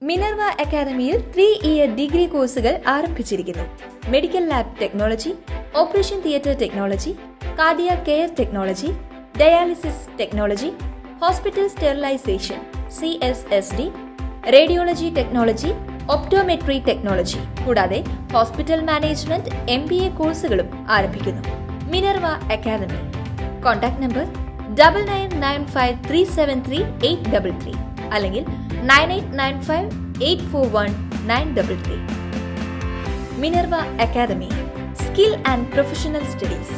Minerva അക്കാദമിയിൽ 3-ഇയർ degree കോഴ്സുകൾ ആരംഭിച്ചിരിക്കുന്നു. Medical lab technology, operation theatre technology, cardiac care technology, dialysis technology, hospital sterilisation (CSSD), radiology technology, optometry technology കൂടാതെ hospital management MBA കോഴ്സുകളും ആരംഭിക്കുന്നു. Minerva academy. Contact number 9995373833 അല്ലെങ്കിൽ 9895841933. Minerva academy, skill and professional studies.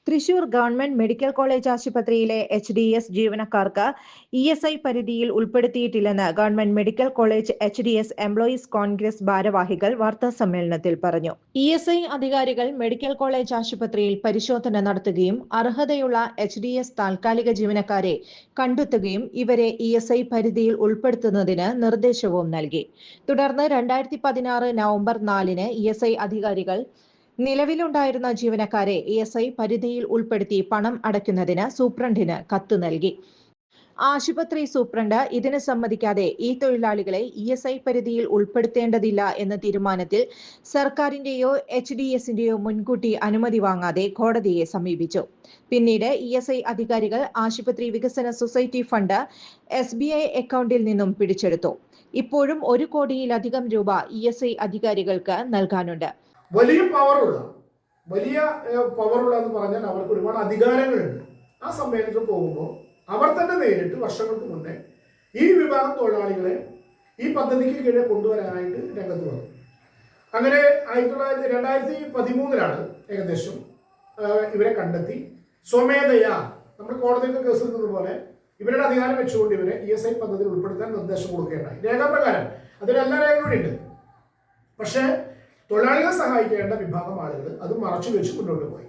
Thrissur government medical college ആശുപത്രിയിലെ HDS ജീവനക്കാർക്ക് ESI പരിധിയിൽ ഉൾപ്പെടുത്തിയിട്ടില്ലെന്ന് government medical college HDS employees congress ഭാരവാഹികൾ വാർത്താസമ്മേളനത്തിൽ പറഞ്ഞു. ESI അധികാരികൾ മെഡിക്കൽ കോളേജ് ആശുപത്രിയിൽ പരിശോധന നടത്തുകയും അർഹതയുള്ള HDS താൽക്കാലിക ജീവനക്കാരെ കണ്ടെത്തുകയും ഇവരെ ESI പരിധിയിൽ ഉൾപ്പെടുത്തുന്നതിന് നിർദ്ദേശവും നൽകി. തുടർന്ന് 2016 നവംബർ 4-ന് ESI അധികാരികൾ നിലവിലുണ്ടായിരുന്ന ജീവനക്കാരെ ESI പരിധിയിൽ ഉൾപ്പെടുത്തി പണം അടയ്ക്കുന്നതിന് സൂപ്രണ്ടിന് കത്ത് നൽകി. ആശുപത്രി സൂപ്രണ്ട് ഇതിന് സമ്മതിക്കാതെ ഈ തൊഴിലാളികളെ ESI പരിധിയിൽ ഉൾപ്പെടുത്തേണ്ടതില്ല എന്ന തീരുമാനത്തിൽ സർക്കാരിന്റെയോ HDSന്റെയോ മുൻകൂട്ടി അനുമതി വാങ്ങാതെ കോടതിയെ സമീപിച്ചു. പിന്നീട് ESI അധികാരികൾ ആശുപത്രി വികസന സൊസൈറ്റി ഫണ്ട് SBI അക്കൗണ്ടിൽ നിന്നും പിടിച്ചെടുത്തു. ഇപ്പോഴും 1 കോടിയിലധികം രൂപ ESI അധികാരികൾക്ക് നൽകാനുണ്ട്. വലിയ പവറുള്ള എന്ന് പറഞ്ഞാൽ അവർക്ക് ഒരുപാട് അധികാരങ്ങളുണ്ട്. ആ സമ്മേളനത്തിൽ പോകുമ്പോൾ അവർ തന്നെ നേരിട്ട് വർഷങ്ങൾക്ക് മുന്നേ ഈ വിഭാഗം തൊഴിലാളികളെ ഈ പദ്ധതിക്ക് കീഴിൽ കൊണ്ടുവരാനായിട്ട് രംഗത്ത് വന്നു. അങ്ങനെ 2013 ഏകദേശം ഇവരെ കണ്ടെത്തി സ്വമേധയാ നമ്മൾ കോടതിയൊക്കെ കേസ് എടുക്കുന്നത് പോലെ ഇവരുടെ അധികാരം വെച്ചുകൊണ്ട് ഇവരെ ESI പദ്ധതിയിൽ ഉൾപ്പെടുത്താൻ നിർദ്ദേശം കൊടുക്കുകയുണ്ടായി. രേഖാപ്രകാരം അതിലെല്ലാ രേഖകളും ഉണ്ട്. പക്ഷേ തൊഴിലാളികളെ സഹായിക്കേണ്ട വിഭാഗം ആളുകൾ അത് മറച്ചു വെച്ച് മുന്നോട്ട് പോയി.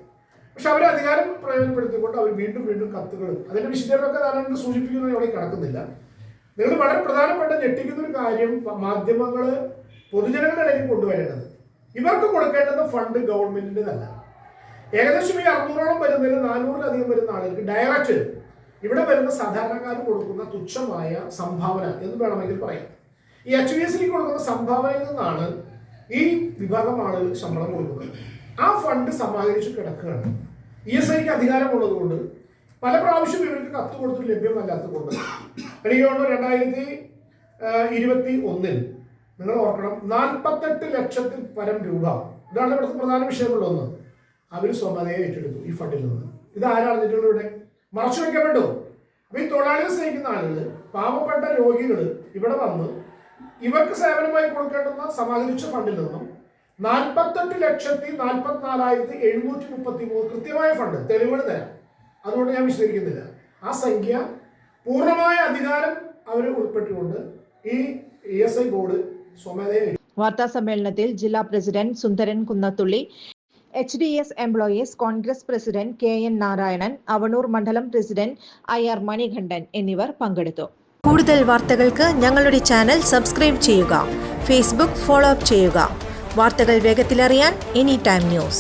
പക്ഷെ അവരെ അധികാരം പ്രയോജനപ്പെടുത്തിക്കൊണ്ട് അവർ വീണ്ടും കത്തുകളും അതിന്റെ വിശദീകരണമൊക്കെ ധാരാളം സൂചിപ്പിക്കുന്നത് ഇവിടെ കിടക്കുന്നില്ല. നിങ്ങൾ വളരെ പ്രധാനപ്പെട്ട ഞെട്ടിക്കുന്ന ഒരു കാര്യം മാധ്യമങ്ങൾ പൊതുജനങ്ങളുടെ ഇടയിൽ കൊണ്ടുവരേണ്ടത്, ഇവർക്ക് കൊടുക്കേണ്ടുന്ന ഫണ്ട് ഗവൺമെന്റിൻ്റെതല്ല. ഏകദേശം ഈ 600ഓളം വരുന്നതിൽ 400-ലധികം വരുന്ന ആളുകൾക്ക് ഡയറക്റ്റ് ഇവിടെ വരുന്ന സാധാരണക്കാർ കൊടുക്കുന്ന തുച്ഛമായ സംഭാവന എന്ന് വേണമെങ്കിൽ പറയാം. ഈ HDSലേക്ക് കൊടുക്കുന്ന സംഭാവനയിൽ നിന്നാണ് ഈ വിഭാഗം ആളുകൾ ശമ്പളം കൊടുക്കുന്നത്. ആ ഫണ്ട് സമാഹരിച്ച് കിടക്കുകയാണ്. ESIക്ക് അധികാരമുള്ളതുകൊണ്ട് പല പ്രാവശ്യം ഇവർക്ക് കത്ത് കൊടുത്തിട്ട് ലഭ്യമല്ലാത്തത് കൊണ്ട് എനിക്ക് തോന്നുന്നു 2021 നിങ്ങൾ ഓർക്കണം 48 ലക്ഷത്തിൽ പരം രൂപ, ഇതാണ് ഇവിടുത്തെ പ്രധാന വിഷയമുള്ളതൊന്ന്, അവർ സ്വമതയെ ഏറ്റെടുത്തു ഈ ഫണ്ടിൽ നിന്ന്. ഇത് ആരാണെന്നിട്ടുള്ള ഇവിടെ മറച്ചു വയ്ക്കപ്പെട്ടു. അപ്പൊ ഈ തൊഴിലാളികൾ സ്നേഹിക്കുന്ന ആളുകൾ, പാവപ്പെട്ട രോഗികൾ ഇവിടെ വന്ന് ഇവർക്ക് സേവനമായി കൊടുക്കേണ്ടുന്ന സമാഹരിച്ച ഫണ്ടിൽ നിന്നും 48,44,733 കൃത്യമായ ഫണ്ട് തെളിവുകൾ തരാം. അതുകൊണ്ട് ഞാൻ വിശദീകരിക്കുന്നില്ല. ആ സംഖ്യ പൂർണ്ണമായ അധികാരം അവർ ഉൾപ്പെട്ടുകൊണ്ട് ഈ ESI ബോർഡ് സ്വമേധയെ. വാർത്താ സമ്മേളനത്തിൽ ജില്ലാ president Sundaran Kunnathully, HDS employees congress president KN Narayanan, Avanoor മണ്ഡലം പ്രസിഡന്റ് IR മണികണ്ഠൻ എന്നിവർ പങ്കെടുത്തു. കൂടുതൽ വാർത്തകൾക്ക് ഞങ്ങളുടെ ചാനൽ സബ്സ്ക്രൈബ് ചെയ്യുക. ഫേസ്ബുക്ക് ഫോളോ അപ്പ് ചെയ്യുക. വാർത്തകൾ വേഗത്തിലറിയാൻ Anytime News.